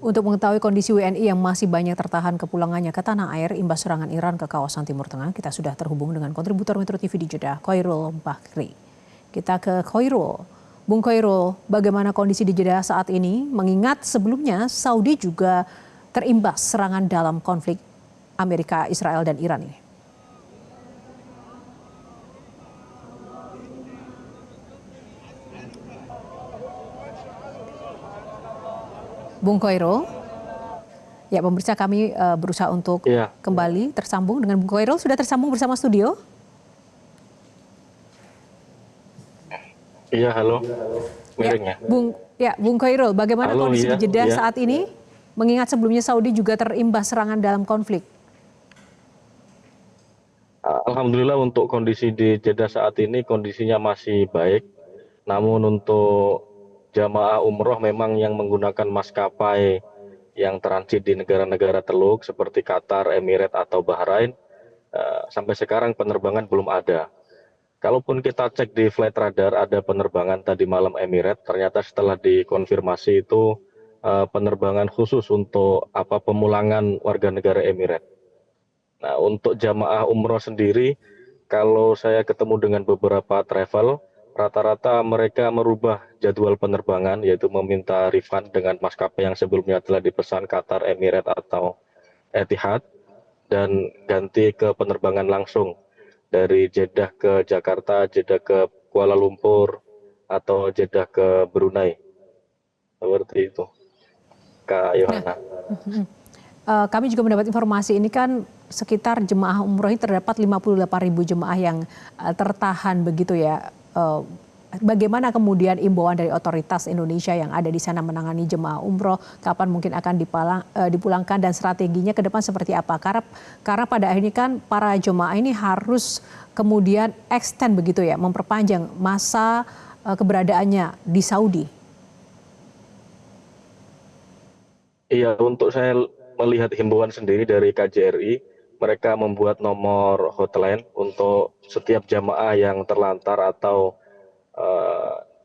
Untuk mengetahui kondisi WNI yang masih banyak tertahan kepulangannya ke tanah air imbas serangan Iran ke kawasan Timur Tengah, kita sudah terhubung dengan kontributor Metro TV di Jeddah, Khairul Bakri. Kita ke Khairul. Bung Khairul, bagaimana kondisi di Jeddah saat ini? Mengingat sebelumnya Saudi juga terimbas serangan dalam konflik Amerika, Israel, dan Iran ini. Bung Khairul, ya pemirsa kami berusaha untuk kembali tersambung dengan Bung Khairul. Sudah tersambung bersama studio? Iya, halo. Miring ya. Bung Khairul, bagaimana halo, kondisi di Jeddah saat ini? Mengingat sebelumnya Saudi juga terimbas serangan dalam konflik. Alhamdulillah untuk kondisi di Jeddah saat ini kondisinya masih baik. Namun untuk jamaah umroh memang yang menggunakan maskapai yang transit di negara-negara Teluk seperti Qatar, Emirat atau Bahrain, sampai sekarang penerbangan belum ada. Kalaupun kita cek di flight radar ada penerbangan tadi malam Emirat, ternyata setelah dikonfirmasi itu penerbangan khusus untuk pemulangan warga negara Emirat. Nah, untuk jamaah umroh sendiri, kalau saya ketemu dengan beberapa travel, rata-rata mereka merubah jadwal penerbangan, yaitu meminta refund dengan maskapai yang sebelumnya telah dipesan Qatar, Emirat atau Etihad, dan ganti ke penerbangan langsung dari Jeddah ke Jakarta, Jeddah ke Kuala Lumpur, atau Jeddah ke Brunei. Seperti itu, Kak Yohana. Kami juga mendapat informasi ini kan sekitar jemaah umroh ini terdapat 58.000 jemaah yang tertahan begitu ya. Bagaimana kemudian imbauan dari otoritas Indonesia yang ada di sana menangani jemaah umroh, kapan mungkin akan dipulangkan dan strateginya ke depan seperti apa? Karena pada akhirnya kan para jemaah ini harus kemudian extend begitu ya, memperpanjang masa keberadaannya di Saudi. Iya, untuk saya melihat himbauan sendiri dari KJRI, mereka membuat nomor hotline untuk setiap jamaah yang terlantar atau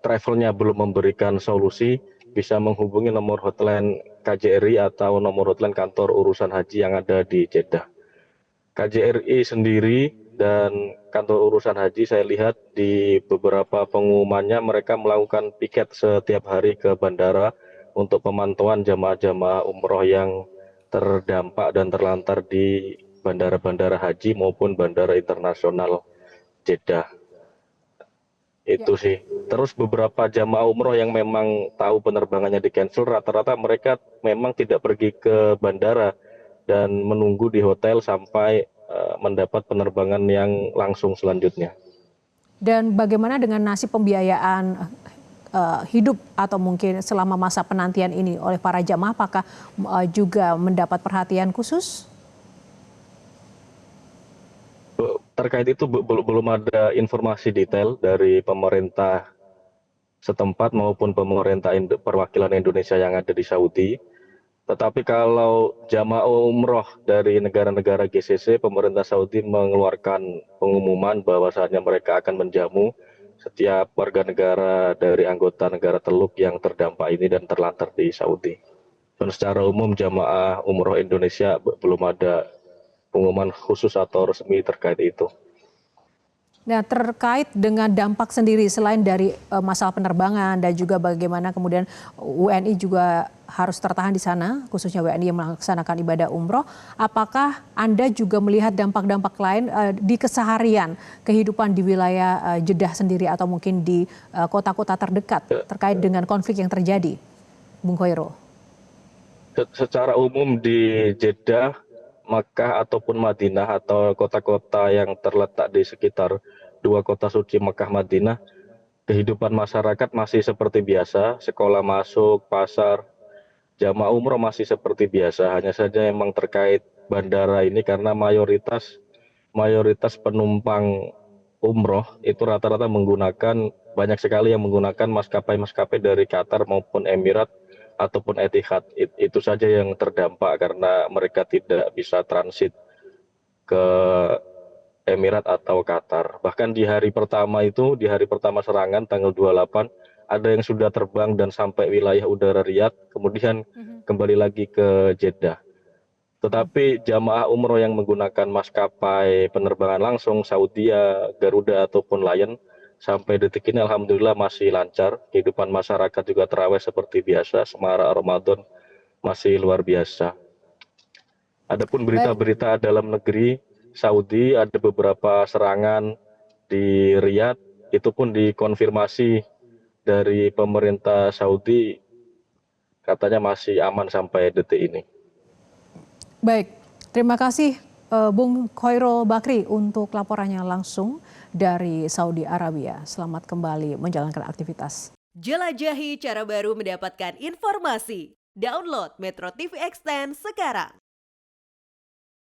travelnya belum memberikan solusi, bisa menghubungi nomor hotline KJRI atau nomor hotline kantor urusan haji yang ada di Jeddah. KJRI sendiri dan kantor urusan haji saya lihat di beberapa pengumumannya mereka melakukan piket setiap hari ke bandara untuk pemantauan jamaah-jamaah umroh yang terdampak dan terlantar di bandara-bandara haji maupun bandara internasional Jeddah. Itu sih. Terus beberapa jamaah umroh yang memang tahu penerbangannya di cancel, rata-rata mereka memang tidak pergi ke bandara dan menunggu di hotel sampai mendapat penerbangan yang langsung selanjutnya. Dan bagaimana dengan nasib pembiayaan hidup atau mungkin selama masa penantian ini oleh para jamaah, apakah juga mendapat perhatian khusus? Terkait itu belum ada informasi detail dari pemerintah setempat maupun pemerintah perwakilan Indonesia yang ada di Saudi. Tetapi kalau jamaah umroh dari negara-negara GCC, pemerintah Saudi mengeluarkan pengumuman bahwasannya mereka akan menjamu setiap warga negara dari anggota negara Teluk yang terdampak ini dan terlantar di Saudi. Dan secara umum jamaah umroh Indonesia belum ada pengumuman khusus atau resmi terkait itu. Nah, terkait dengan dampak sendiri selain dari masalah penerbangan dan juga bagaimana kemudian WNI juga harus tertahan di sana, khususnya WNI yang melaksanakan ibadah umroh, apakah Anda juga melihat dampak-dampak lain di keseharian kehidupan di wilayah Jeddah sendiri atau mungkin di kota-kota terdekat terkait dengan konflik yang terjadi, Bung Khairul? Secara umum di Jeddah, Makkah ataupun Madinah atau kota-kota yang terletak di sekitar dua kota suci Makkah Madinah, kehidupan masyarakat masih seperti biasa, sekolah masuk, pasar, jamaah umroh masih seperti biasa. Hanya saja memang terkait bandara ini karena mayoritas penumpang umroh itu rata-rata menggunakan, banyak sekali yang menggunakan maskapai-maskapai dari Qatar maupun Emirat ataupun Etihad. Itu saja yang terdampak karena mereka tidak bisa transit ke Emirat atau Qatar. Bahkan di hari pertama serangan tanggal 28 ada yang sudah terbang dan sampai wilayah udara Riyadh, kemudian kembali lagi ke Jeddah. Tetapi jamaah umroh yang menggunakan maskapai penerbangan langsung Saudia, Garuda ataupun Lion sampai detik ini alhamdulillah masih lancar. Kehidupan masyarakat juga terawih seperti biasa, semarak Ramadan masih luar biasa. Adapun berita-berita dalam negeri Saudi, ada beberapa serangan di Riyadh, itu pun dikonfirmasi dari pemerintah Saudi, katanya masih aman sampai detik ini. Baik, terima kasih Bung Khoirul Bakri untuk laporannya langsung dari Saudi Arabia. Selamat kembali menjalankan aktivitas. Jelajahi cara baru mendapatkan informasi. Download Metro TV Extend sekarang.